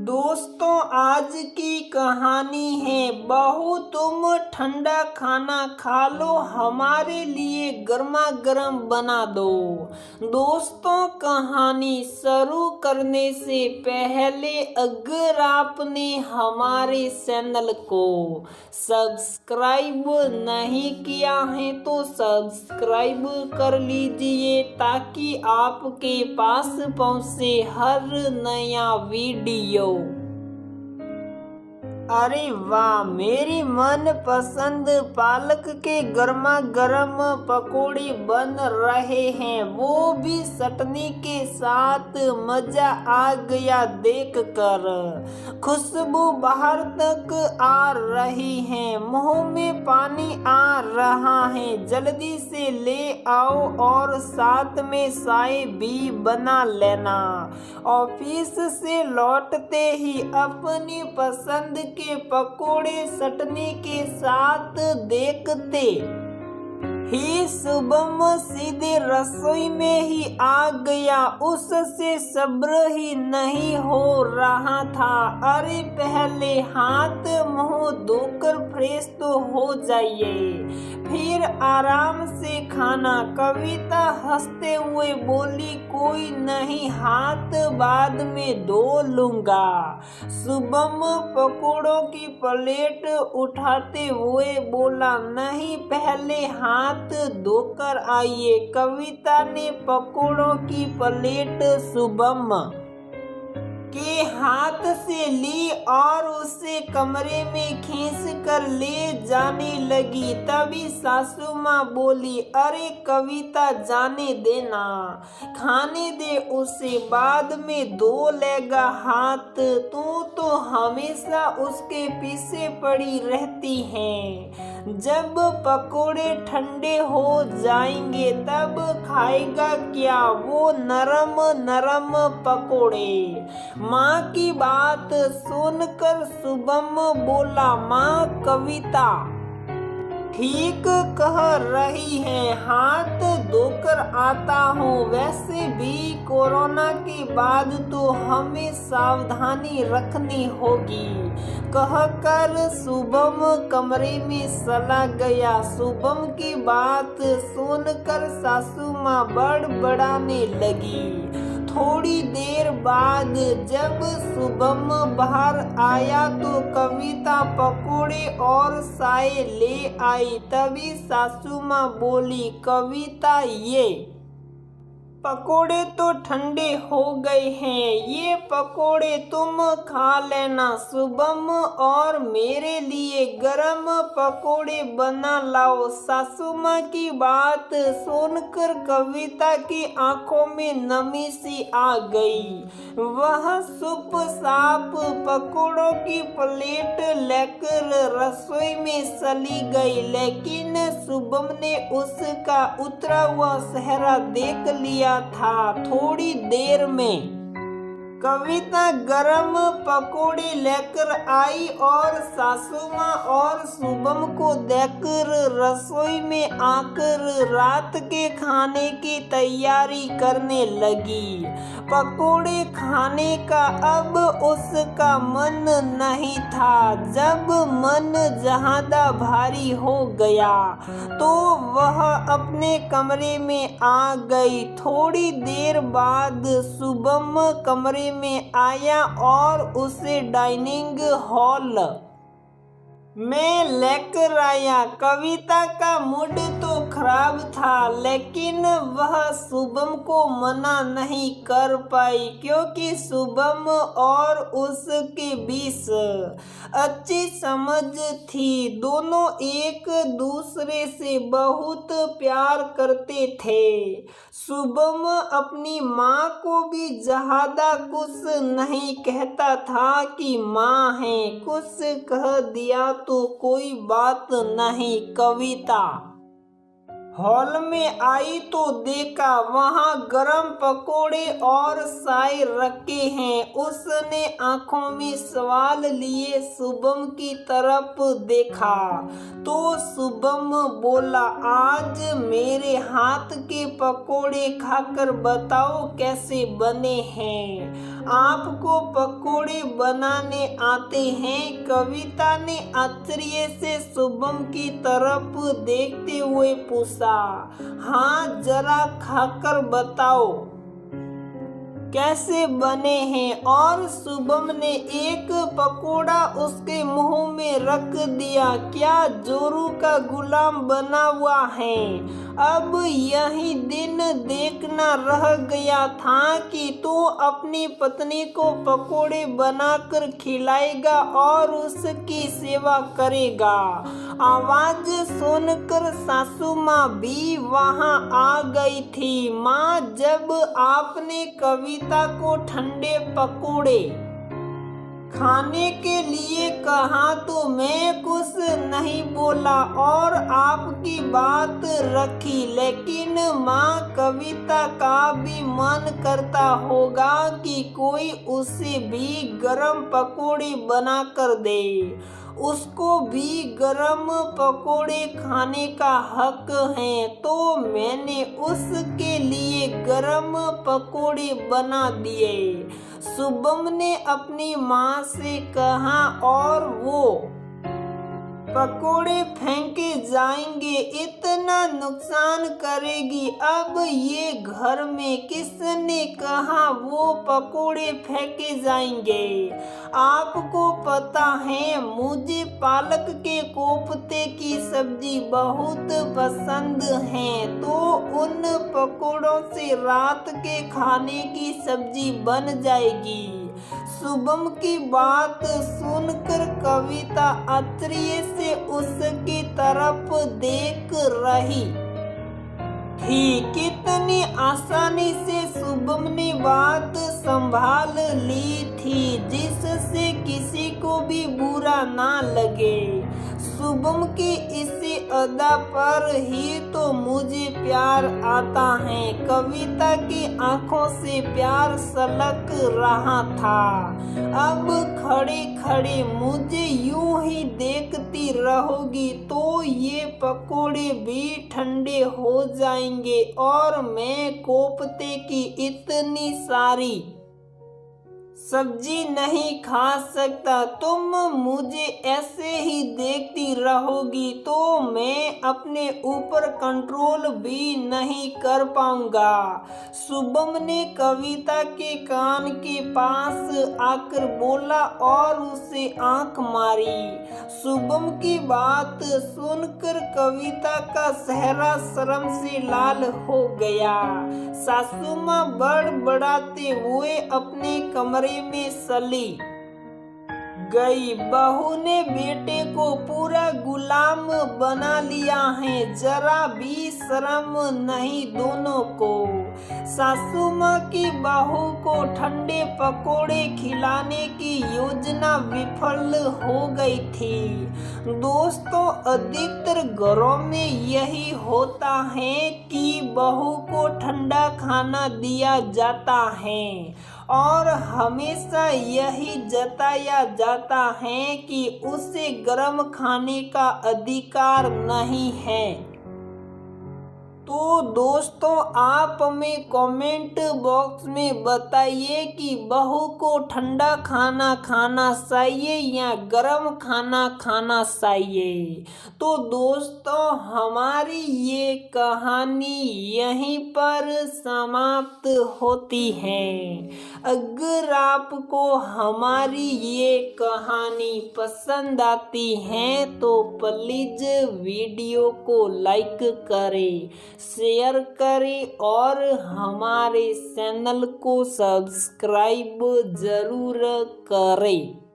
दोस्तों, आज की कहानी है बहू तुम ठंडा खाना खा लो, हमारे लिए गर्मा गर्म बना दो। दोस्तों, कहानी शुरू करने से पहले अगर आपने हमारे चैनल को सब्सक्राइब नहीं किया है तो सब्सक्राइब कर लीजिए ताकि आपके पास पहुंचे हर नया वीडियो। अरे वाह, मेरी मन पसंद पालक के गर्मा गर्म पकोड़े बन रहे हैं, वो भी चटनी के साथ। मजा आ गया देखकर। खुशबू बाहर तक आ रही है, मुंह में पानी आ रहा है। जल्दी से ले आओ और साथ में चाय भी बना लेना। ऑफिस से लौटते ही अपनी पसंद के पकोड़े चटनी के साथ देखते ही शुभम सीधे रसोई में ही आ गया। उससे सब्र ही नहीं हो रहा था। अरे पहले हाथ मुंह धोकर फ्रेश तो हो जाइए, फिर आराम से खाना। कविता हंसते हुए बोली, कोई नहीं, हाथ बाद में धो लूंगा। शुभम पकोड़ों की प्लेट उठाते हुए बोला, नहीं, पहले हाथ धोकर आइए। कविता ने पकोड़ों की प्लेट शुभम के हाथ से ली और उसे कमरे में खींच कर ले जाने लगी। तभी सासू माँ बोली, अरे कविता, जाने देना, खाने दे उसे, बाद में धो लेगा हाथ। तू तो हमेशा उसके पीछे पड़ी रहती है। जब पकोड़े ठंडे हो जाएंगे तब खाएगा क्या वो नरम नरम पकोड़े। माँ की बात सुनकर शुभम बोला, माँ, कविता ठीक कह रही है, हाथ धोकर आता हूँ। वैसे भी कोरोना के बाद तो हमें सावधानी रखनी होगी, कहकर शुभम कमरे में चला गया। शुभम की बात सुनकर सासू माँ बड़बड़ाने लगी। थोड़ी देर बाद जब शुभम बाहर आया तो कविता पकोड़े और चाय ले आई। तभी सासू माँ बोली, कविता, ये पकोड़े तो ठंडे हो गए हैं, ये पकोड़े तुम खा लेना। शुभम, और मेरे लिए गरम पकोड़े बना लाओ। सासू माँ की बात सुनकर कविता की आंखों में नमी सी आ गई। वह चुपचाप पकोड़ों की प्लेट लेकर रसोई में चली गई, लेकिन शुभम ने उसका उतरा हुआ चेहरा देख लिया था। थोड़ी देर में कविता गरम पकोड़े लेकर आई और सासू माँ और शुभम को देखकर रसोई में आकर रात के खाने की तैयारी करने लगी। पकोड़े खाने का अब उसका मन नहीं था। जब मन ज्यादा भारी हो गया तो वह अपने कमरे में आ गई। थोड़ी देर बाद शुभम कमरे में आया और उसे डाइनिंग हॉल में लेकर आया। कविता का मूड तो खराब था, लेकिन वह शुभम को मना नहीं कर पाई क्योंकि शुभम और उसके बीच अच्छी समझ थी। दोनों एक दूसरे से बहुत प्यार करते थे। शुभम अपनी माँ को भी ज्यादा कुछ नहीं कहता था कि माँ है, कुछ कह दिया तो कोई बात नहीं। कविता हॉल में आई तो देखा वहां गरम पकोड़े और चाय रखे हैं। उसने आंखों में सवाल लिए शुभम की तरफ देखा तो शुभम बोला, आज मेरे हाथ के पकोड़े खाकर बताओ कैसे बने हैं। आपको पकोड़े बनाने आते हैं? कविता ने आश्चर्य से शुभम की तरफ देखते हुए पूछा। हाँ, जरा खाकर बताओ कैसे बने हैं। और शुभम ने एक पकोड़ा उसके मुंह में रख दिया। क्या जोरू का गुलाम बना हुआ है? अब यही दिन देखना रह गया था कि तू अपनी पत्नी को पकोड़े बनाकर खिलाएगा और उसकी सेवा करेगा। आवाज सुनकर सासू माँ भी वहां आ गई थी। माँ, जब आपने कविता को ठंडे पकोड़े खाने के लिए कहा तो मैं कुछ नहीं बोला और आपकी बात रखी, लेकिन माँ, कविता का भी मन करता होगा कि कोई उसे भी गरम पकोड़े बना कर दे। उसको भी गरम पकोड़े खाने का हक है, तो मैंने उसके लिए गरम पकोड़े बना दिए। शुभम ने अपनी माँ से कहा। और वो पकोड़े फेंके जाएंगे, इतना नुकसान करेगी। अब ये घर में किसने कहा वो पकोड़े फेंके जाएंगे? आपको पता है मुझे पालक के कोफ्ते की सब्जी बहुत पसंद है, तो उन पकोड़ों से रात के खाने की सब्जी बन जाएगी। शुभम की बात सुनकर कविता आश्चर्य से उसकी तरफ देख रही थी। कितनी आसानी से शुभम ने बात संभाल ली थी, जिससे किसी को भी बुरा ना लगे। शुभम की इसी अदा पर ही तो मुझे प्यार आता है। कविता की आंखों से प्यार छलक रहा था। अब खड़े खड़े मुझे यूं ही देखती रहोगी तो ये पकोड़े भी ठंडे हो जाएंगे और मैं कोफ्ते की इतनी सारी सब्जी नहीं खा सकता। तुम मुझे ऐसे ही देखती रहोगी तो मैं अपने ऊपर कंट्रोल भी नहीं कर पाऊंगा। शुभम ने कविता के कान के पास आकर बोला और उसे आंख मारी। शुभम की बात सुनकर कविता का चेहरा शर्म से लाल हो गया। सासू माँ बड़बड़ाते हुए अपने कमरे में चली गई। बहू ने बेटे को पूरा गुलाम बना लिया है, जरा भी शर्म नहीं दोनों को। सासू माँ की बहू को ठंडे पकोड़े खिलाने की योजना विफल हो गई थी। दोस्तों, अधिकतर घरों में यही होता है कि बहू को ठंडा खाना दिया जाता है और हमेशा यही जताया जाता है कि उसे गर्म खाने का अधिकार नहीं है। तो दोस्तों, आप हमें कमेंट बॉक्स में बताइए कि बहू को ठंडा खाना खाना चाहिए या गर्म खाना खाना चाहिए। तो दोस्तों, हमारी ये कहानी यहीं पर समाप्त होती है। अगर आपको हमारी ये कहानी पसंद आती है तो प्लीज वीडियो को लाइक करें, शेयर करें और हमारे चैनल को सब्सक्राइब जरूर करें।